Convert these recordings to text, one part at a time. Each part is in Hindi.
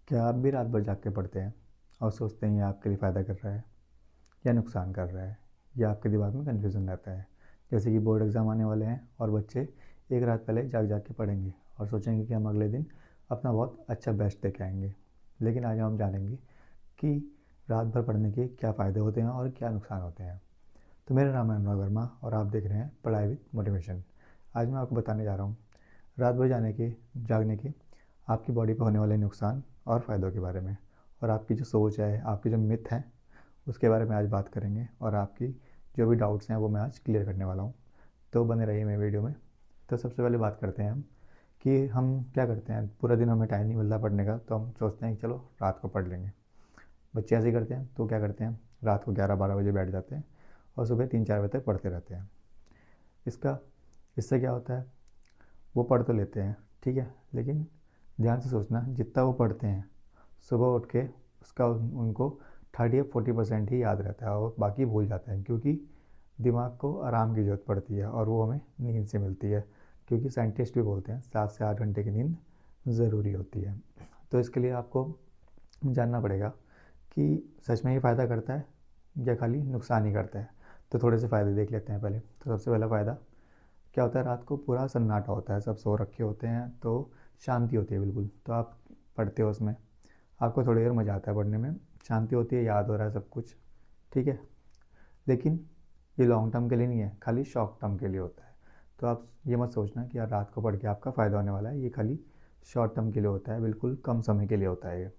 क्या आप भी रात भर जाग के पढ़ते हैं और सोचते हैं ये आपके लिए फ़ायदा कर रहा है या नुकसान कर रहा है, या आपके दिमाग में कन्फ्यूज़न रहता है? जैसे कि बोर्ड एग्ज़ाम आने वाले हैं और बच्चे एक रात पहले जाग जाग के पढ़ेंगे और सोचेंगे कि हम अगले दिन अपना बहुत अच्छा बेस्ट दे के आएंगे। लेकिन आज हम जानेंगे कि रात भर पढ़ने के क्या फ़ायदे होते हैं और क्या नुकसान होते हैं। तो मेरा नाम है अनुराग वर्मा और आप देख रहे हैं पढ़ाई विद मोटिवेशन। आज मैं आपको बताने जा रहा हूँ रात भर जागने के आपकी बॉडी पर होने वाले नुकसान और फ़ायदों के बारे में, और आपकी जो सोच है, आपकी जो मिथ है, उसके बारे में आज बात करेंगे। और आपकी जो भी डाउट्स हैं वो मैं आज क्लियर करने वाला हूँ। तो बने रहिए मेरे वीडियो में। तो सबसे पहले बात करते हैं हम कि हम क्या करते हैं। पूरा दिन हमें टाइम नहीं मिलता पढ़ने का, तो हम सोचते हैं कि चलो रात को पढ़ लेंगे। बच्चे ऐसे ही करते हैं। तो क्या करते हैं, रात को 11-12 बजे बैठ जाते हैं और सुबह 3-4 बजे तक पढ़ते रहते हैं। इसका इससे क्या होता है, वो पढ़ तो लेते हैं, ठीक है, लेकिन ध्यान से सोचना, जितना वो पढ़ते हैं सुबह उठ के उसका उनको 30 या 40% ही याद रहता है और बाकी भूल जाते हैं, क्योंकि दिमाग को आराम की ज़रूरत पड़ती है और वो हमें नींद से मिलती है। क्योंकि साइंटिस्ट भी बोलते हैं 7 से 8 घंटे की नींद ज़रूरी होती है। तो इसके लिए आपको जानना पड़ेगा कि सच में ये फ़ायदा करता है या खाली नुकसान ही करता है। तो थोड़े से फ़ायदे देख लेते हैं पहले। तो सबसे पहला फ़ायदा क्या होता है, रात को पूरा सन्नाटा होता है, सब सो रखे होते हैं, तो शांति होती है बिल्कुल। तो आप पढ़ते हो, उसमें आपको थोड़ी देर मज़ा आता है पढ़ने में, शांति होती है, याद हो रहा है सब कुछ, ठीक है। लेकिन ये लॉन्ग टर्म के लिए नहीं है, खाली शॉर्ट टर्म के लिए होता है। तो आप ये मत सोचना कि यार रात को पढ़ के आपका फ़ायदा होने वाला है। ये खाली शॉर्ट टर्म के लिए होता है, बिल्कुल कम समय के लिए होता है ये।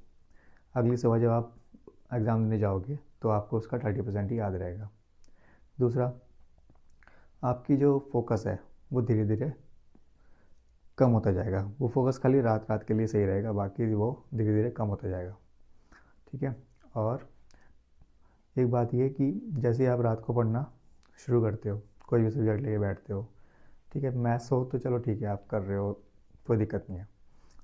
अगली सुबह जब आप एग्ज़ाम देने जाओगे तो आपको उसका 30% ही याद रहेगा। दूसरा, आपकी जो फोकस है वो धीरे धीरे कम होता जाएगा। वो फोकस खाली रात रात के लिए सही रहेगा, बाकी वो धीरे धीरे कम होता जाएगा, ठीक है। और एक बात ये कि जैसे ही आप रात को पढ़ना शुरू करते हो, कोई भी सब्जेक्ट लेके बैठते हो, ठीक है, मैथ्स हो तो चलो ठीक है, आप कर रहे हो, कोई दिक्कत नहीं है।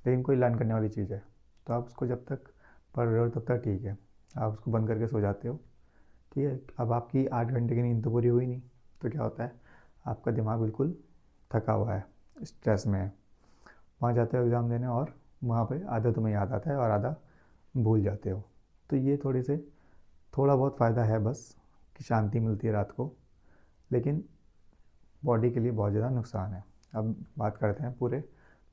लेकिन कोई लर्न करने वाली चीज़ है तो आप उसको जब तक पढ़ रहे हो तब तक ठीक है, आप उसको बंद करके सो जाते हो, ठीक है। अब आपकी 8 घंटे की नींद तो पूरी हुई नहीं, तो क्या होता है, आपका दिमाग बिल्कुल थका हुआ है, स्ट्रेस में है। वहाँ जाते हो एग्ज़ाम देने और वहाँ पे आधा तुम्हें याद आता है और आधा भूल जाते हो। तो ये थोड़ा बहुत फ़ायदा है बस, कि शांति मिलती है रात को, लेकिन बॉडी के लिए बहुत ज़्यादा नुकसान है। अब बात करते हैं पूरे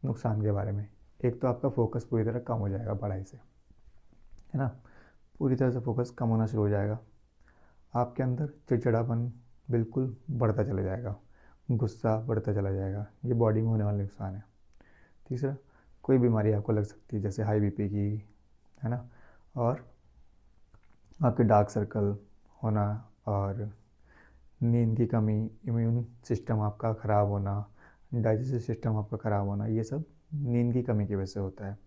नुकसान के बारे में। एक तो आपका फोकस पूरी तरह कम हो जाएगा पढ़ाई से, है ना। पूरी तरह से फोकस कम होना शुरू हो जाएगा। आपके अंदर चिड़चिड़ापन बिल्कुल बढ़ता चला जाएगा, गुस्सा बढ़ता चला जाएगा। ये बॉडी में होने वाला नुकसान है। तीसरा, कोई बीमारी आपको लग सकती है, जैसे हाई बीपी की, है ना, और आपके डार्क सर्कल होना, और नींद की कमी, इम्यून सिस्टम आपका ख़राब होना, डाइजेस्टिव सिस्टम आपका ख़राब होना, ये सब नींद की कमी की वजह से होता है।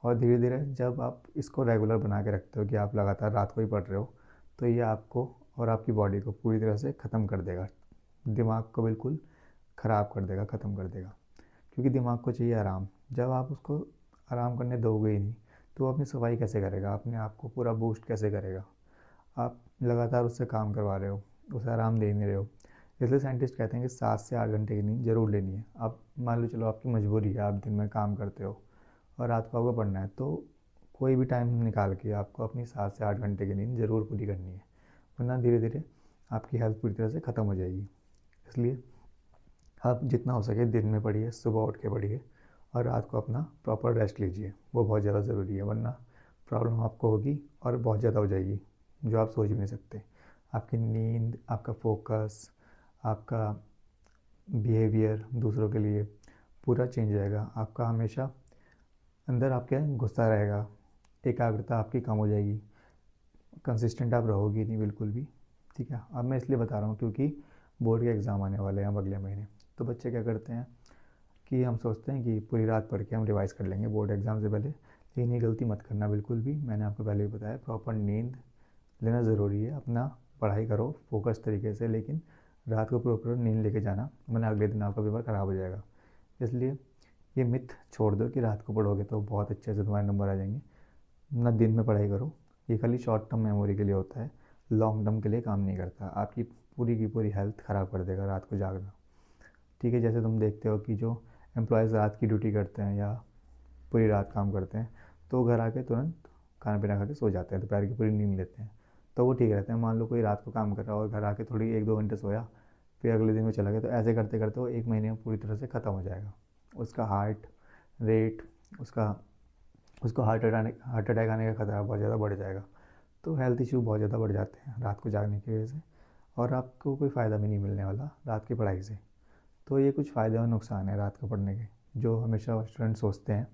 और धीरे धीरे जब आप इसको रेगुलर बना के रखते हो कि आप लगातार रात को ही पढ़ रहे हो, तो ये आपको और आपकी बॉडी को पूरी तरह से ख़त्म कर देगा, दिमाग को बिल्कुल ख़राब कर देगा, ख़त्म कर देगा। क्योंकि दिमाग को चाहिए आराम। जब आप उसको आराम करने दोगे ही नहीं, तो वो अपनी सफाई कैसे करेगा, अपने आप को पूरा बूस्ट कैसे करेगा। आप लगातार उससे काम करवा रहे हो, उसे आराम दे नहीं रहे हो। इसलिए साइंटिस्ट कहते हैं कि 7 से 8 घंटे की नींद ज़रूर लेनी है। अब मान लो चलो आपकी मजबूरी है, आप दिन में काम करते हो और रात को आपको पढ़ना है, तो कोई भी टाइम निकाल के आपको अपनी 7 से 8 घंटे की नींद ज़रूर पूरी करनी है, वरना धीरे धीरे आपकी हेल्थ पूरी तरह से ख़त्म हो जाएगी। इसलिए आप जितना हो सके दिन में पढ़िए, सुबह उठ के पढ़िए, और रात को अपना प्रॉपर रेस्ट लीजिए। वो बहुत ज़्यादा ज़रूरी है, वरना प्रॉब्लम आपको होगी और बहुत ज़्यादा हो जाएगी, जो आप सोच भी नहीं सकते। आपकी नींद, आपका फोकस, आपका बिहेवियर दूसरों के लिए पूरा चेंज हो जाएगा। आपका हमेशा अंदर आपके गुस्सा रहेगा, एकाग्रता आपकी कम हो जाएगी, कंसिस्टेंट आप रहोगी नहीं बिल्कुल भी, ठीक है। अब मैं इसलिए बता रहा हूँ क्योंकि बोर्ड के एग्ज़ाम आने वाले हैं अब अगले महीने। तो बच्चे क्या करते हैं कि हम सोचते हैं कि पूरी रात पढ़ के हम रिवाइज़ कर लेंगे बोर्ड एग्ज़ाम से पहले, लेकिन ये गलती मत करना बिल्कुल भी। मैंने आपको पहले ही बताया, प्रॉपर नींद लेना ज़रूरी है। अपना पढ़ाई करो फोकस तरीके से, लेकिन रात को प्रॉपर नींद लेके जाना, वरना अगले दिन आपका पेपर ख़राब हो जाएगा। इसलिए ये मिथ छोड़ दो कि रात को पढ़ोगे तो बहुत अच्छे से तुम्हारे नंबर आ जाएंगे। ना, दिन में पढ़ाई करो। ये खाली शॉर्ट टर्म मेमोरी के लिए होता है, लॉन्ग टर्म के लिए काम नहीं करता। आपकी पूरी की पूरी हेल्थ ख़राब कर देगा रात को जागना, ठीक है। जैसे तुम देखते हो कि जो एम्प्लॉयज़ रात की ड्यूटी करते हैं या पूरी रात काम करते हैं, तो घर आके तुरंत खाना पीना खा के सो जाते हैं, दोपहर की पूरी नींद लेते हैं, तो वो ठीक रहते हैं। मान लो कोई रात को काम कर रहा है और घर आके थोड़ी 1-2 घंटे सोया, फिर अगले दिन वो चला गया, तो ऐसे करते करते वो 1 महीने में पूरी तरह से ख़त्म हो जाएगा। उसका हार्ट रेट, उसका उसको हार्ट अटैक आने का खतरा बहुत ज़्यादा बढ़ जाएगा। तो हेल्थ इशू बहुत ज़्यादा बढ़ जाते हैं रात को जागने की वजह से, और आपको कोई फ़ायदा भी नहीं मिलने वाला रात की पढ़ाई से। तो ये कुछ फ़ायदे और नुकसान है रात को पढ़ने के, जो हमेशा स्टूडेंट सोचते हैं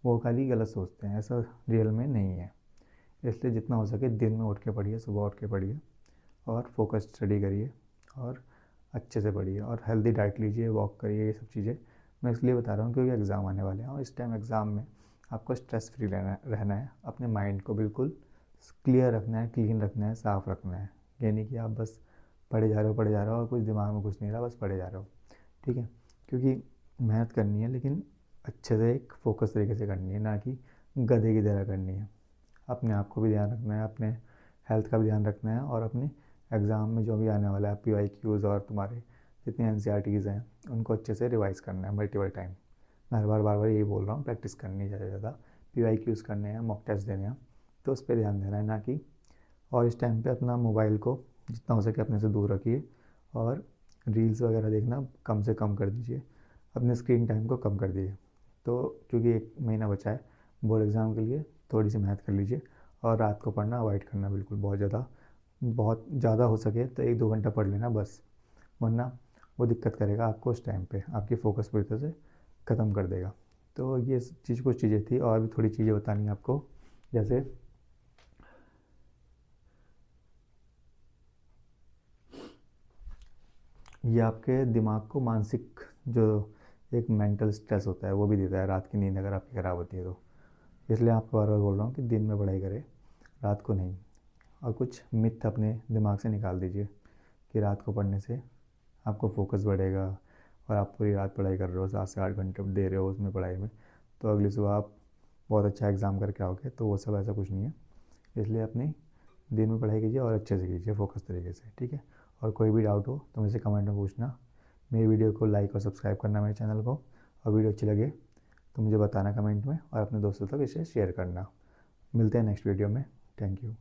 वो खाली गलत सोचते हैं, ऐसा रियल में नहीं है। इसलिए जितना हो सके दिन में उठ के पढ़िए, सुबह उठ के पढ़िए और फोकस स्टडी करिए और अच्छे से पढ़िए और हेल्दी डाइट लीजिए, वॉक करिए, ये सब चीज़ें मैं इसलिए बता रहा हूँ क्योंकि एग्ज़ाम आने वाले हैं और इस टाइम एग्ज़ाम में आपको स्ट्रेस फ्री रहना है, अपने माइंड को बिल्कुल क्लियर रखना है, क्लीन रखना है, साफ़ रखना है। ये नहीं कि आप बस पढ़े जा रहे हो और कुछ दिमाग में कुछ नहीं रहा, बस पढ़े जा रहे हो, ठीक है। क्योंकि मेहनत करनी है लेकिन अच्छे से एक फोकस तरीके से करनी है, ना कि गधे की तरह करनी है। अपने आप को भी ध्यान रखना है, अपने हेल्थ का भी ध्यान रखना है और अपने एग्ज़ाम में जो भी आने वाला है PYQs और तुम्हारे जितने NCERTs हैं उनको अच्छे से रिवाइज़ करना है मल्टीपल टाइम। मैं हर बार बार बार यही बोल रहा हूँ, प्रैक्टिस करनी है ज़्यादा से ज़्यादा, PYQs करने हैं, मॉक टेस्ट देने हैं, तो उस पर ध्यान देना है ना कि। और इस टाइम पे अपना मोबाइल को जितना हो सके अपने से दूर रखिए और रील्स वगैरह देखना कम से कम कर दीजिए, अपने स्क्रीन टाइम को कम कर दीजिए। तो क्योंकि 1 महीना बचा है बोर्ड एग्ज़ाम के लिए, थोड़ी सी मेहनत कर लीजिए और रात को पढ़ना अवॉइड करना बिल्कुल, बहुत ज़्यादा हो सके तो 1-2 घंटा पढ़ लेना बस, वरना वो दिक्कत करेगा आपको उस टाइम पे, आपकी फ़ोकस पूरी तरह से ख़त्म कर देगा। तो ये चीज़ कुछ चीज़ें थी और भी थोड़ी चीज़ें बतानी है आपको, जैसे ये आपके दिमाग को मानसिक जो एक मेंटल स्ट्रेस होता है वो भी देता है, रात की नींद अगर आपकी ख़राब होती है तो। इसलिए आपको बार बार बोल रहा हूँ कि दिन में पढ़ाई करें, रात को नहीं। और कुछ मिथ अपने दिमाग से निकाल दीजिए कि रात को पढ़ने से आपको फोकस बढ़ेगा और आप पूरी रात पढ़ाई कर रहे हो, 7 से 8 घंटे दे रहे हो उसमें पढ़ाई में, तो अगली सुबह आप बहुत अच्छा एग्ज़ाम करके आओगे, तो वो सब ऐसा कुछ नहीं है। इसलिए अपनी दिन में पढ़ाई कीजिए और अच्छे से कीजिए, फोकस तरीके से, ठीक है। और कोई भी डाउट हो तो मुझे कमेंट में पूछना। मेरी वीडियो को लाइक और सब्सक्राइब करना मेरे चैनल को, और वीडियो अच्छी लगे तो मुझे बताना कमेंट में और अपने दोस्तों तक इसे शेयर करना। मिलते हैं नेक्स्ट वीडियो में। Thank you.